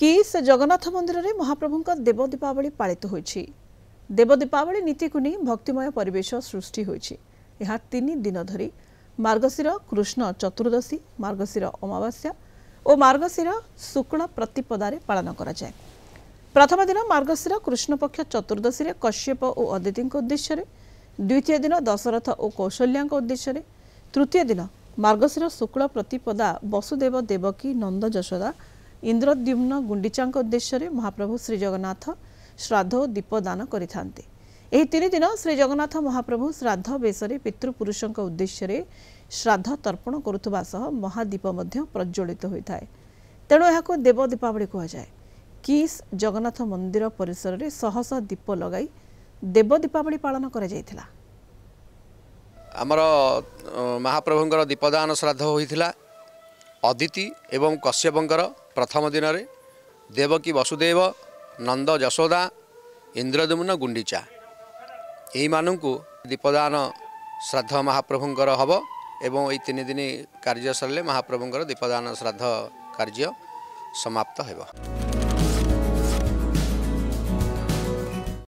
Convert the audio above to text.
किस जगन्नाथ मंदिर में महाप्रभु देव दीपावली पालित होइछि। देव दीपावली नीति को नहीं भक्तिमय परिवेश सृष्टि होइछि। यह 3 दिन धरी मार्गशीर कृष्ण चतुर्दशी, मार्गशीर अमावास्या और मार्गशीर शुक्ल प्रतिपदारे पालन करा जाए। प्रथम दिन मार्गशीर कृष्ण पक्ष चतुर्दशी रे कश्यप और अदिति उद्देश्य, द्वितीय दिन दशरथ और कौशल्या उद्देश्य, तृतीय दिन मार्गशीर शुक्ल प्रतिपदा वसुदेव देवकी नंद यशोदा इंद्रद्युम्न गुंडीचा उद्देश्य महाप्रभु श्री जगन्नाथ श्राद्ध और दीपदान करिथान्ते। एही 3 दिन श्री जगन्नाथ महाप्रभु श्राद्ध बेशरे पितृपुरुषों उद्देश्य श्राद्ध तर्पण करुवा सह महादीप प्रज्वलित होता है। तेणु यह देव दीपावली कहुए। किस जगन्नाथ मंदिर परिसर में शह शह दीप लगाई देव दीपावली पालन करा जायथिला। आमर महाप्रभुंकर दीपदान श्राद्ध होइथिला। अदिति एवं कश्यपंकर प्रथम दिन में देवकी वसुदेव नंद यशोदा इंद्रद्युम्न गुंडीचा यही मानू दीपदान श्राद्ध महाप्रभुंकर हब एवं ये 3 दिन कार्य सरले महाप्रभुंकर दीपदान श्राद्ध कार्य समाप्त हेबो।